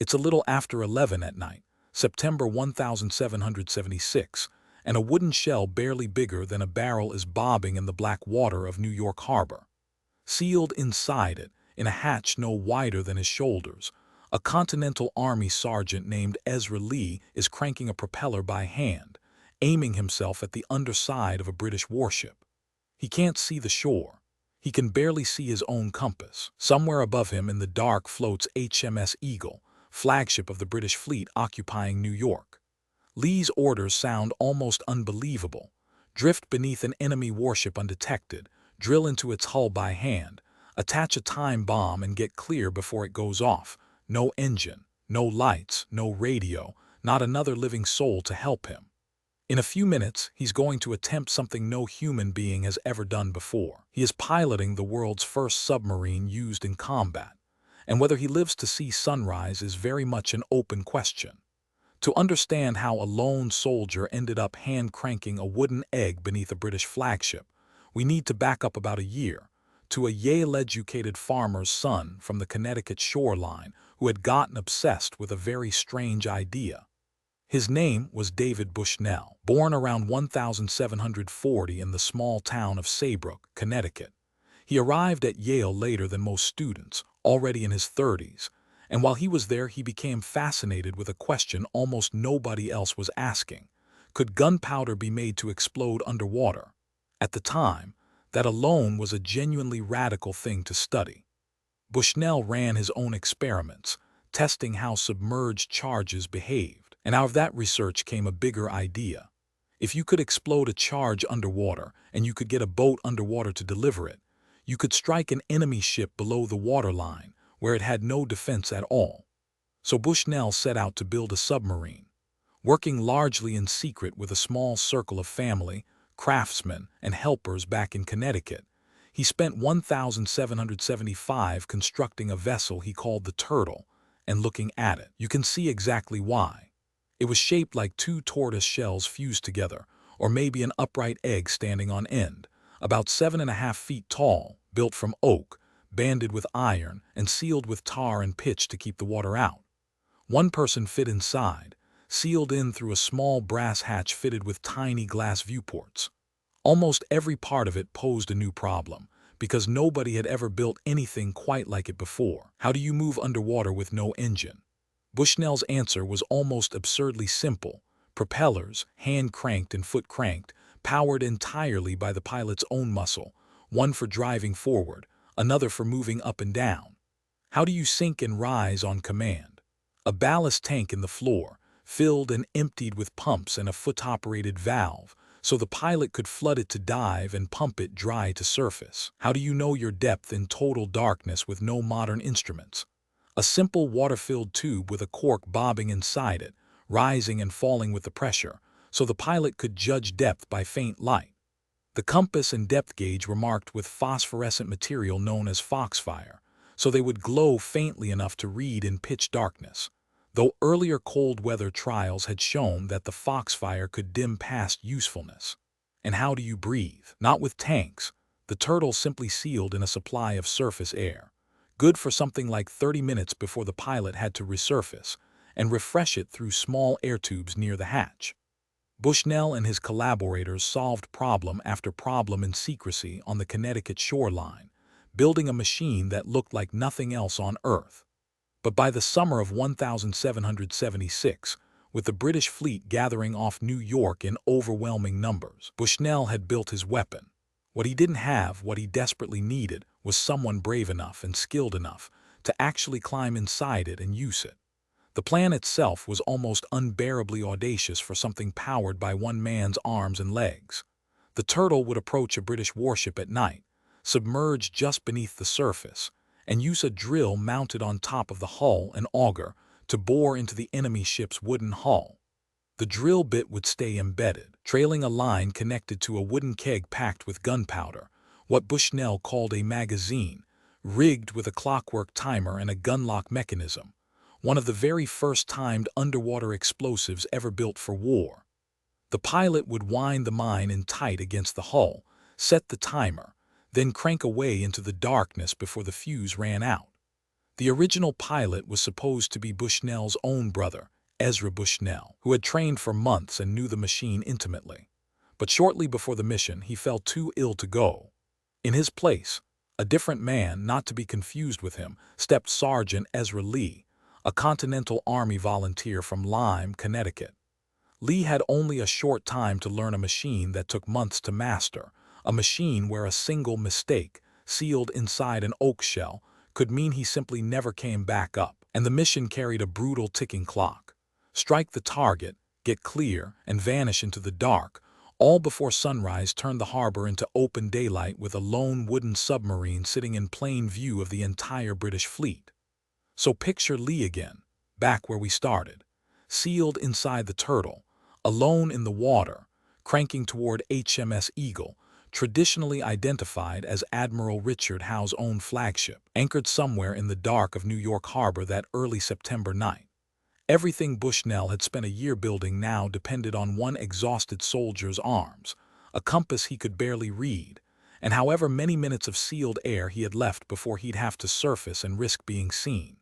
It's a little after 11 at night, September 1776, and a wooden shell barely bigger than a barrel is bobbing in the black water of New York Harbor. Sealed inside it, in a hatch no wider than his shoulders, a Continental Army sergeant named Ezra Lee is cranking a propeller by hand, aiming himself at the underside of a British warship. He can't see the shore. He can barely see his own compass. Somewhere above him in the dark floats HMS Eagle, flagship of the British fleet occupying New York. Lee's orders sound almost unbelievable. Drift beneath an enemy warship undetected, drill into its hull by hand, attach a time bomb and get clear before it goes off. No engine, no lights, no radio, not another living soul to help him. In a few minutes, he's going to attempt something no human being has ever done before. He is piloting the world's first submarine used in combat, and whether he lives to see sunrise is very much an open question. To understand how a lone soldier ended up hand-cranking a wooden egg beneath a British flagship, we need to back up about a year, to a Yale-educated farmer's son from the Connecticut shoreline who had gotten obsessed with a very strange idea. His name was David Bushnell, born around 1740 in the small town of Saybrook, Connecticut. He arrived at Yale later than most students, already in his 30s, and while he was there he became fascinated with a question almost nobody else was asking. Could gunpowder be made to explode underwater? At the time, that alone was a genuinely radical thing to study. Bushnell ran his own experiments, testing how submerged charges behaved, and out of that research came a bigger idea. If you could explode a charge underwater and you could get a boat underwater to deliver it, you could strike an enemy ship below the waterline, where it had no defense at all. So Bushnell set out to build a submarine. Working largely in secret with a small circle of family, craftsmen, and helpers back in Connecticut, he spent 1775 constructing a vessel he called the Turtle, and looking at it, you can see exactly why. It was shaped like two tortoise shells fused together, or maybe an upright egg standing on end, about 7.5 feet tall, built from oak, banded with iron, and sealed with tar and pitch to keep the water out. One person fit inside, sealed in through a small brass hatch fitted with tiny glass viewports. Almost every part of it posed a new problem, because nobody had ever built anything quite like it before. How do you move underwater with no engine? Bushnell's answer was almost absurdly simple: propellers, hand-cranked and foot-cranked, powered entirely by the pilot's own muscle, one for driving forward, another for moving up and down. How do you sink and rise on command? A ballast tank in the floor, filled and emptied with pumps and a foot-operated valve, so the pilot could flood it to dive and pump it dry to surface. How do you know your depth in total darkness with no modern instruments? A simple water-filled tube with a cork bobbing inside it, rising and falling with the pressure, so the pilot could judge depth by faint light. The compass and depth gauge were marked with phosphorescent material known as foxfire, so they would glow faintly enough to read in pitch darkness, though earlier cold weather trials had shown that the foxfire could dim past usefulness. And how do you breathe? Not with tanks. The Turtle simply sealed in a supply of surface air, good for something like 30 minutes before the pilot had to resurface, and refresh it through small air tubes near the hatch. Bushnell and his collaborators solved problem after problem in secrecy on the Connecticut shoreline, building a machine that looked like nothing else on Earth. But by the summer of 1776, with the British fleet gathering off New York in overwhelming numbers, Bushnell had built his weapon. What he didn't have, what he desperately needed, was someone brave enough and skilled enough to actually climb inside it and use it. The plan itself was almost unbearably audacious for something powered by one man's arms and legs. The Turtle would approach a British warship at night, submerge just beneath the surface, and use a drill mounted on top of the hull and auger to bore into the enemy ship's wooden hull. The drill bit would stay embedded, trailing a line connected to a wooden keg packed with gunpowder, what Bushnell called a magazine, rigged with a clockwork timer and a gunlock mechanism, one of the very first timed underwater explosives ever built for war. The pilot would wind the mine in tight against the hull, set the timer, then crank away into the darkness before the fuse ran out. The original pilot was supposed to be Bushnell's own brother, Ezra Bushnell, who had trained for months and knew the machine intimately. But shortly before the mission, he fell too ill to go. In his place, a different man, not to be confused with him, stepped Sergeant Ezra Lee, a Continental Army volunteer from Lyme, Connecticut. Lee had only a short time to learn a machine that took months to master, a machine where a single mistake, sealed inside an oak shell, could mean he simply never came back up, and the mission carried a brutal ticking clock. Strike the target, get clear, and vanish into the dark, all before sunrise turned the harbor into open daylight with a lone wooden submarine sitting in plain view of the entire British fleet. So picture Lee again, back where we started, sealed inside the Turtle, alone in the water, cranking toward HMS Eagle, traditionally identified as Admiral Richard Howe's own flagship, anchored somewhere in the dark of New York Harbor that early September night. Everything Bushnell had spent a year building now depended on one exhausted soldier's arms, a compass he could barely read, and however many minutes of sealed air he had left before he'd have to surface and risk being seen.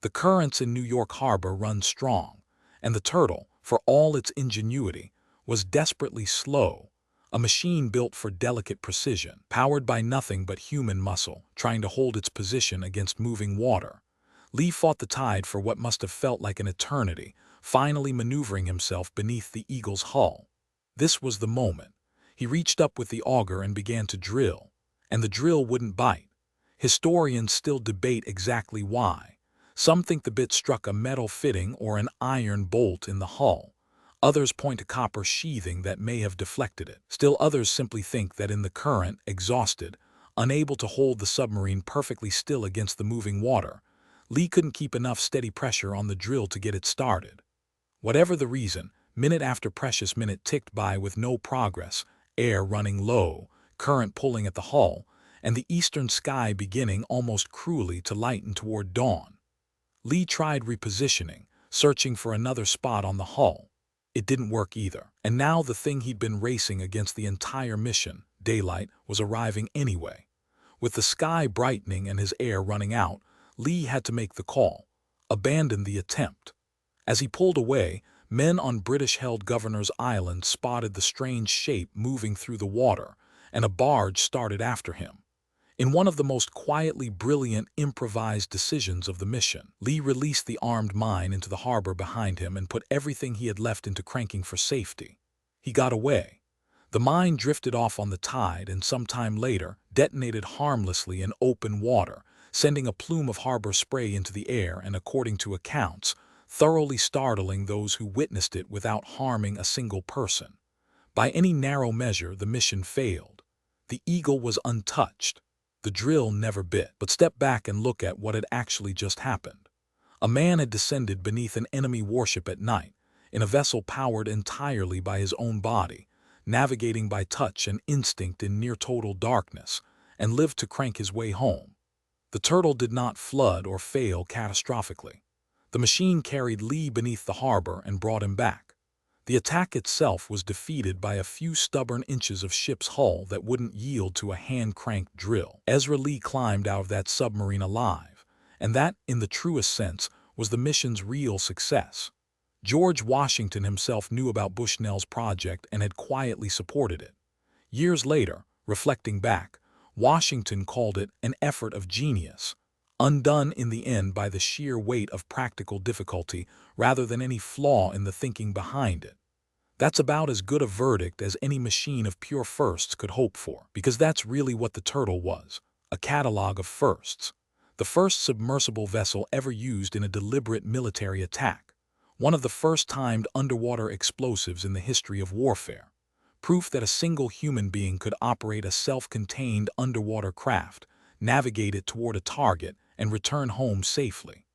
The currents in New York Harbor run strong, and the Turtle, for all its ingenuity, was desperately slow, a machine built for delicate precision, powered by nothing but human muscle, trying to hold its position against moving water. Lee fought the tide for what must have felt like an eternity, finally maneuvering himself beneath the Eagle's hull. This was the moment. He reached up with the auger and began to drill, and the drill wouldn't bite. Historians still debate exactly why. Some think the bit struck a metal fitting or an iron bolt in the hull. Others point to copper sheathing that may have deflected it. Still others simply think that in the current, exhausted, unable to hold the submarine perfectly still against the moving water, Lee couldn't keep enough steady pressure on the drill to get it started. Whatever the reason, minute after precious minute ticked by with no progress, air running low, current pulling at the hull, and the eastern sky beginning almost cruelly to lighten toward dawn. Lee tried repositioning, searching for another spot on the hull. It didn't work either, and now the thing he'd been racing against the entire mission, daylight, was arriving anyway. With the sky brightening and his air running out, Lee had to make the call, abandon the attempt. As he pulled away, men on British-held Governor's Island spotted the strange shape moving through the water, and a barge started after him. In one of the most quietly brilliant improvised decisions of the mission, Lee released the armed mine into the harbor behind him and put everything he had left into cranking for safety. He got away. The mine drifted off on the tide and some time later detonated harmlessly in open water, sending a plume of harbor spray into the air and, according to accounts, thoroughly startling those who witnessed it without harming a single person. By any narrow measure, the mission failed. The Eagle was untouched. The drill never bit. But step back and look at what had actually just happened. A man had descended beneath an enemy warship at night, in a vessel powered entirely by his own body, navigating by touch and instinct in near-total darkness, and lived to crank his way home. The Turtle did not flood or fail catastrophically. The machine carried Lee beneath the harbor and brought him back. The attack itself was defeated by a few stubborn inches of ship's hull that wouldn't yield to a hand-cranked drill. Ezra Lee climbed out of that submarine alive, and that, in the truest sense, was the mission's real success. George Washington himself knew about Bushnell's project and had quietly supported it. Years later, reflecting back, Washington called it an effort of genius, undone in the end by the sheer weight of practical difficulty rather than any flaw in the thinking behind it. That's about as good a verdict as any machine of pure firsts could hope for, because that's really what the Turtle was, a catalog of firsts. The first submersible vessel ever used in a deliberate military attack, one of the first timed underwater explosives in the history of warfare, proof that a single human being could operate a self-contained underwater craft, navigate it toward a target, and return home safely.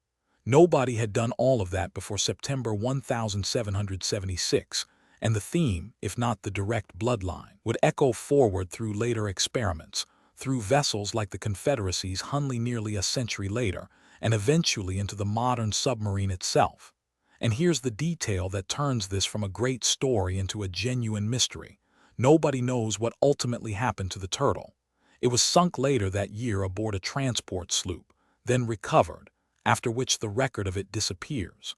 Nobody had done all of that before September 1776, and the theme, if not the direct bloodline, would echo forward through later experiments, through vessels like the Confederacy's Hunley nearly a century later, and eventually into the modern submarine itself. And here's the detail that turns this from a great story into a genuine mystery. Nobody knows what ultimately happened to the Turtle. It was sunk later that year aboard a transport sloop, then recovered, after which the record of it disappears.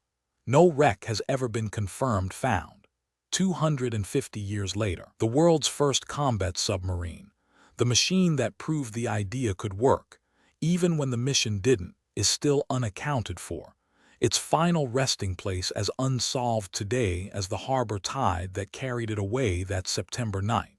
No wreck has ever been confirmed found. 250 years later, the world's first combat submarine, the machine that proved the idea could work, even when the mission didn't, is still unaccounted for. Its final resting place as unsolved today as the harbor tide that carried it away that September night.